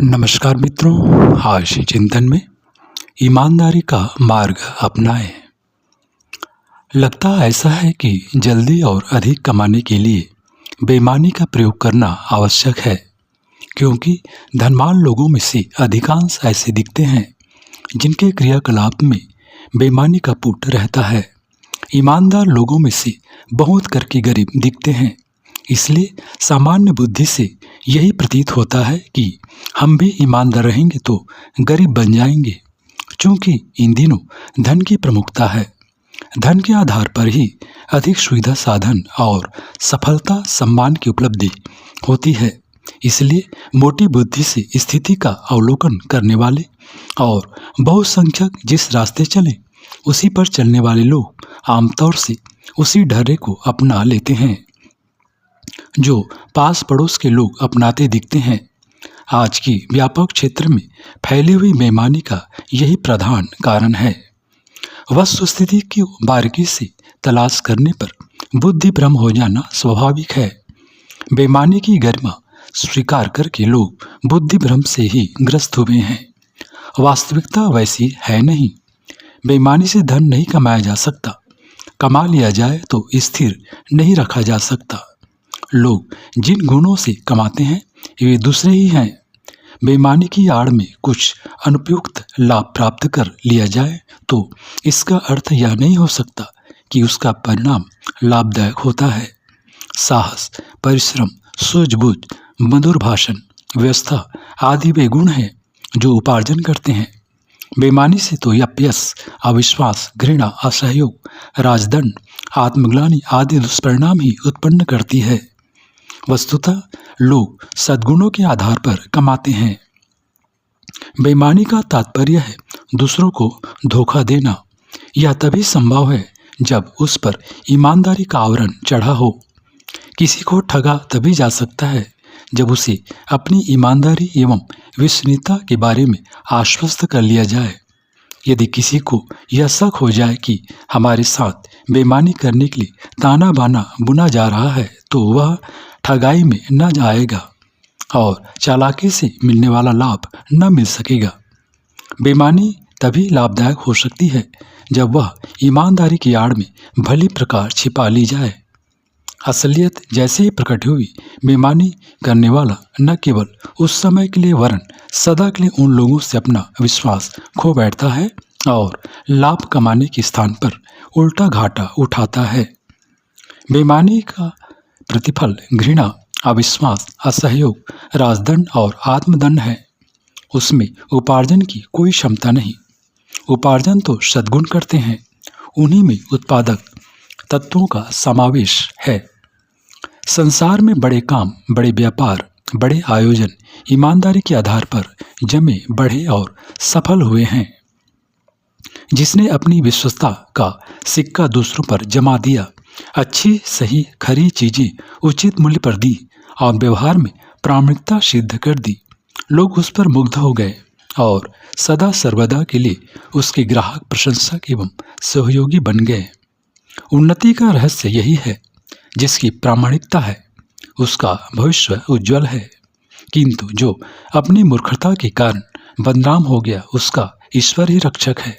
नमस्कार मित्रों, आज चिंतन में ईमानदारी का मार्ग अपनाएं। लगता ऐसा है कि जल्दी और अधिक कमाने के लिए बेईमानी का प्रयोग करना आवश्यक है, क्योंकि धनवान लोगों में से अधिकांश ऐसे दिखते हैं जिनके क्रियाकलाप में बेईमानी का पुट रहता है। ईमानदार लोगों में से बहुत करके गरीब दिखते हैं। इसलिए सामान्य बुद्धि से यही प्रतीत होता है कि हम भी ईमानदार रहेंगे तो गरीब बन जाएंगे, क्योंकि इन दिनों धन की प्रमुखता है। धन के आधार पर ही अधिक सुविधा, साधन और सफलता, सम्मान की उपलब्धि होती है। इसलिए मोटी बुद्धि से स्थिति का अवलोकन करने वाले और बहुसंख्यक जिस रास्ते चले उसी पर चलने वाले लोग आमतौर से उसी ढर्रे को अपना लेते हैं जो पास पड़ोस के लोग अपनाते दिखते हैं। आज की व्यापक क्षेत्र में फैली हुई बेईमानी का यही प्रधान कारण है। वस्तुस्थिति की बारीकी से तलाश करने पर बुद्धि भ्रम हो जाना स्वाभाविक है। बेईमानी की गरिमा स्वीकार करके लोग बुद्धि भ्रम से ही ग्रस्त हुए हैं। वास्तविकता वैसी है नहीं। बेईमानी से धन नहीं कमाया जा सकता। कमा लिया जाए तो स्थिर नहीं रखा जा सकता। लोग जिन गुणों से कमाते हैं वे दूसरे ही हैं। बेईमानी की आड़ में कुछ अनुपयुक्त लाभ प्राप्त कर लिया जाए तो इसका अर्थ यह नहीं हो सकता कि उसका परिणाम लाभदायक होता है। साहस, परिश्रम, सूझबूझ, मधुर भाषण, व्यवस्था आदि वे गुण हैं जो उपार्जन करते हैं। बेईमानी से तो अपयश, अविश्वास, घृणा, असहयोग, राजदंड, आत्मग्लानि आदि दुष्परिणाम ही उत्पन्न करती है। वस्तुतः लोग सद्गुणों के आधार पर कमाते हैं। बेईमानी का तात्पर्य है दूसरों को धोखा देना। यह तभी संभव है जब उस पर ईमानदारी का आवरण चढ़ा हो। किसी को ठगा तभी जा सकता है जब उसे अपनी ईमानदारी एवं विश्वसनीयता के बारे में आश्वस्त कर लिया जाए। यदि किसी को यह शक हो जाए कि हमारे साथ बेईमानी करने के लिए ताना बाना बुना जा रहा है तो वह ठगाई में न जाएगा और चालाकी से मिलने वाला लाभ न मिल सकेगा। बेईमानी तभी लाभदायक हो सकती है जब वह ईमानदारी की आड़ में भली प्रकार छिपा ली जाए। असलियत जैसे ही प्रकट हुई, बेईमानी करने वाला न केवल उस समय के लिए वरन सदा के लिए उन लोगों से अपना विश्वास खो बैठता है और लाभ कमाने के स्थान पर उल्टा घाटा उठाता है। बेईमानी का प्रतिफल घृणा, अविश्वास, असहयोग, राजदंड और आत्मदंड है। उसमें उपार्जन की कोई क्षमता नहीं। उपार्जन तो सद्गुण करते हैं, उन्हीं में उत्पादक तत्वों का समावेश है। संसार में बड़े काम, बड़े व्यापार, बड़े आयोजन ईमानदारी के आधार पर जमे, बढ़े और सफल हुए हैं। जिसने अपनी विश्वस्तता का सिक्का दूसरों पर जमा दिया, अच्छी सही खरी चीजें उचित मूल्य पर दी और व्यवहार में प्रामाणिकता सिद्ध कर दी, लोग उस पर मुग्ध हो गए और सदा सर्वदा के लिए उसके ग्राहक, प्रशंसक एवं सहयोगी बन गए। उन्नति का रहस्य यही है। जिसकी प्रामाणिकता है उसका भविष्य उज्जवल है, किंतु जो अपनी मूर्खता के कारण बदनाम हो गया उसका ईश्वर ही रक्षक है।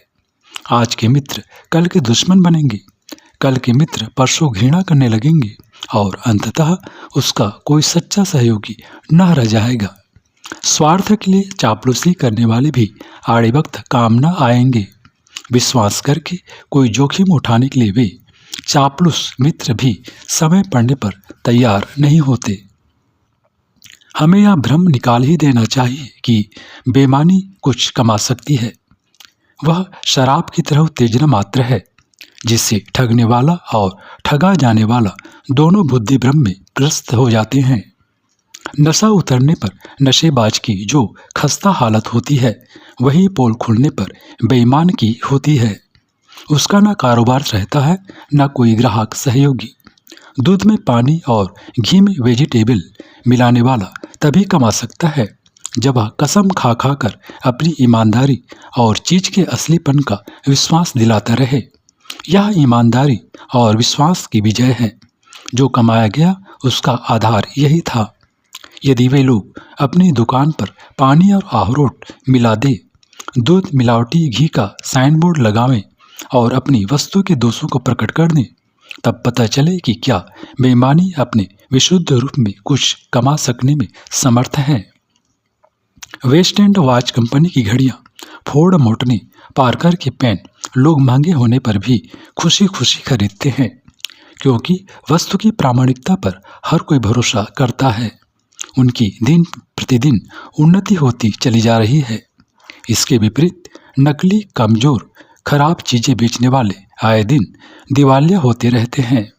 आज के मित्र कल के दुश्मन बनेंगे, कल के मित्र परसों घृणा करने लगेंगे और अंततः उसका कोई सच्चा सहयोगी न रह जाएगा। स्वार्थ के लिए चापलूसी करने वाले भी आड़े वक्त काम न आएंगे। विश्वास करके कोई जोखिम उठाने के लिए वे चापलूस मित्र भी समय पड़ने पर तैयार नहीं होते। हमें यह भ्रम निकाल ही देना चाहिए कि बेईमानी कुछ कमा सकती है। वह शराब की तरह उत्तेजना मात्र है, जिससे ठगने वाला और ठगा जाने वाला दोनों बुद्धि भ्रम में ग्रस्त हो जाते हैं। नशा उतरने पर नशेबाज की जो खस्ता हालत होती है वही पोल खुलने पर बेईमान की होती है। उसका ना कारोबार रहता है, ना कोई ग्राहक सहयोगी। दूध में पानी और घी में वेजिटेबल मिलाने वाला तभी कमा सकता है जब वह कसम खा खा कर अपनी ईमानदारी और चीज के असलीपन का विश्वास दिलाता रहे। यह ईमानदारी और विश्वास की विजय है। जो कमाया गया उसका आधार यही था। यदि वे लोग अपनी दुकान पर पानी और अखरोट मिला दे, दूध मिलावटी घी का साइन बोर्ड लगावें और अपनी वस्तु के दोषों को प्रकट कर दें, तब पता चले कि क्या बेईमानी अपने विशुद्ध रूप में कुछ कमा सकने में समर्थ है। वेस्ट एंड वॉच कंपनी की घड़ियां, फोर्ड मोटर, पार्कर के पेन लोग महंगे होने पर भी खुशी खुशी खरीदते हैं, क्योंकि वस्तु की प्रामाणिकता पर हर कोई भरोसा करता है। उनकी दिन प्रतिदिन उन्नति होती चली जा रही है। इसके विपरीत नकली, कमजोर, खराब चीजें बेचने वाले आए दिन दिवालिया होते रहते हैं,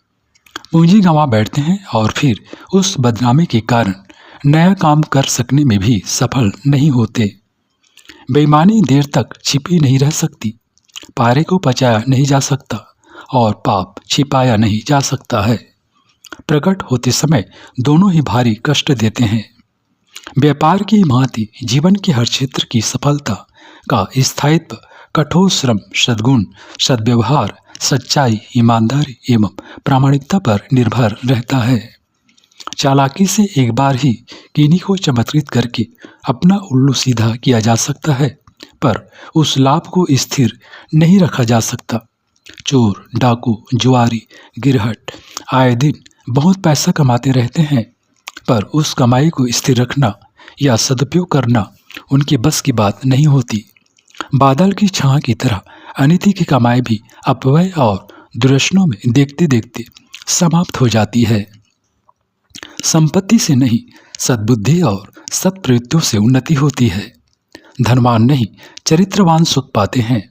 पूंजी गंवा बैठते हैं और फिर उस बदनामी के कारण नया काम कर सकने में भी सफल नहीं होते। बेईमानी देर तक छिपी नहीं रह सकती, पारे को पचाया नहीं जा सकता और पाप छिपाया नहीं जा सकता है। प्रकट होते समय दोनों ही भारी कष्ट देते हैं। व्यापार की भांति जीवन के हर क्षेत्र की सफलता का स्थायित्व कठोर श्रम, सद्गुण, सद्व्यवहार, सच्चाई, ईमानदारी एवं प्रामाणिकता पर निर्भर रहता है। चालाकी से एक बार ही किन्हीं को चमत्कृत करके अपना उल्लू सीधा किया जा सकता है, पर उस लाभ को स्थिर नहीं रखा जा सकता। चोर, डाकू, जुआरी, गिरहट आए दिन बहुत पैसा कमाते रहते हैं, पर उस कमाई को स्थिर रखना या सदुपयोग करना उनके बस की बात नहीं होती। बादल की छां की तरह अनिति की कमाई भी अपव्यय और दुर्दशनों में देखते देखते समाप्त हो जाती है। संपत्ति से नहीं, सद्बुद्धि और सत्प्रवृत्तियों से उन्नति होती है। धनवान नहीं, चरित्रवान सुख पाते हैं।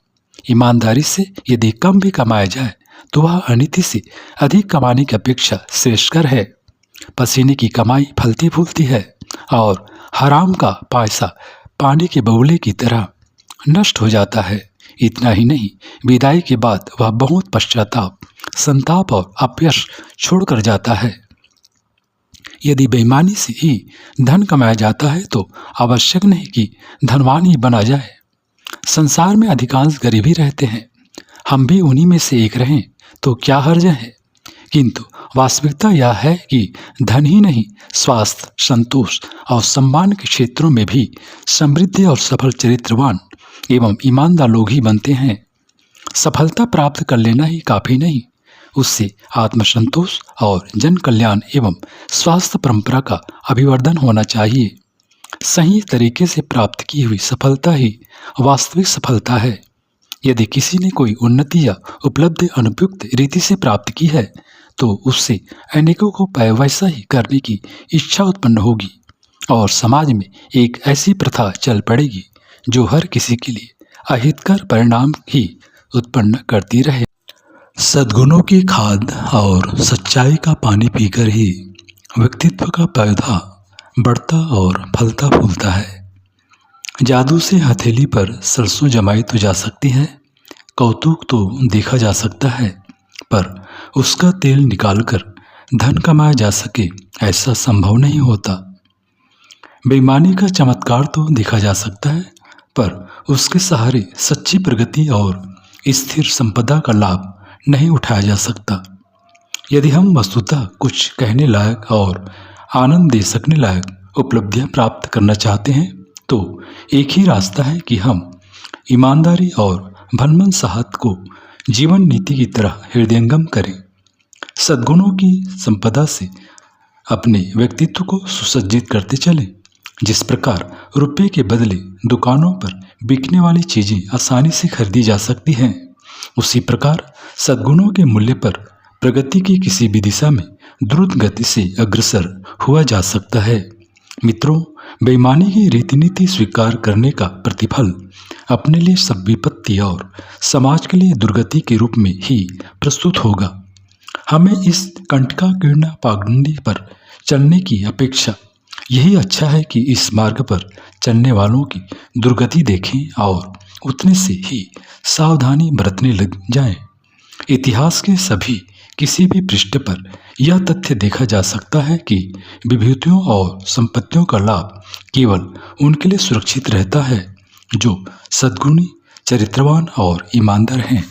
ईमानदारी से यदि कम भी कमाया जाए तो वह अनिति से अधिक कमाने की अपेक्षा श्रेष्ठकर है। पसीने की कमाई फलती फूलती है और हराम का पैसा पानी के बगुले की तरह नष्ट हो जाता है। इतना ही नहीं, विदाई के बाद वह बहुत पश्चाताप, संताप और अपयश छोड़कर जाता है। यदि बेईमानी से ही धन कमाया जाता है तो आवश्यक नहीं कि धनवान ही बना जाए। संसार में अधिकांश गरीब ही रहते हैं, हम भी उन्हीं में से एक रहें तो क्या हर्ज है। किंतु वास्तविकता यह है कि धन ही नहीं, स्वास्थ्य, संतोष और सम्मान के क्षेत्रों में भी समृद्धि और सफल चरित्रवान एवं ईमानदार लोग ही बनते हैं। सफलता प्राप्त कर लेना ही काफी नहीं, उससे आत्मसंतोष और जन कल्याण एवं स्वास्थ्य परंपरा का अभिवर्धन होना चाहिए। सही तरीके से प्राप्त की हुई सफलता ही वास्तविक सफलता है। यदि किसी ने कोई उन्नति या उपलब्धि अनुपयुक्त रीति से प्राप्त की है तो उससे अनेकों को वैसा ही करने की इच्छा उत्पन्न होगी और समाज में एक ऐसी प्रथा चल पड़ेगी जो हर किसी के लिए अहितकर परिणाम ही उत्पन्न करती रहे। सद्गुणों की खाद और सच्चाई का पानी पीकर ही व्यक्तित्व का पौधा बढ़ता और फलता फूलता है। जादू से हथेली पर सरसों जमाई तो जा सकती है, कौतुक तो देखा जा सकता है, पर उसका तेल निकालकर धन कमाया जा सके ऐसा संभव नहीं होता। बेईमानी का चमत्कार तो देखा जा सकता है, पर उसके सहारे सच्ची प्रगति और स्थिर संपदा का लाभ नहीं उठाया जा सकता। यदि हम वस्तुतः कुछ कहने लायक और आनंद दे सकने लायक उपलब्धियां प्राप्त करना चाहते हैं तो एक ही रास्ता है कि हम ईमानदारी और भनमन साहत को जीवन नीति की तरह हृदयंगम करें। सद्गुणों की संपदा से अपने व्यक्तित्व को सुसज्जित करते चलें। जिस प्रकार रुपये के बदले दुकानों पर बिकने वाली चीज़ें आसानी से खरीदी जा सकती हैं, उसी प्रकार सद्गुणों के मूल्य पर प्रगति की किसी भी दिशा में द्रुत गति से अग्रसर हुआ जा सकता है। मित्रों, बेईमानी की रीति नीति स्वीकार करने का प्रतिफल अपने लिए सब विपत्ति और समाज के लिए दुर्गति के रूप में ही प्रस्तुत होगा। हमें इस कंटकाकीर्ण पागंडी पर चलने की अपेक्षा यही अच्छा है कि इस मार्ग पर चलने वालों की दुर्गति देखें और उतने से ही सावधानी बरतने लग जाएं। इतिहास के सभी किसी भी पृष्ठ पर यह तथ्य देखा जा सकता है कि विभूतियों और संपत्तियों का लाभ केवल उनके लिए सुरक्षित रहता है जो सद्गुणी, चरित्रवान और ईमानदार हैं।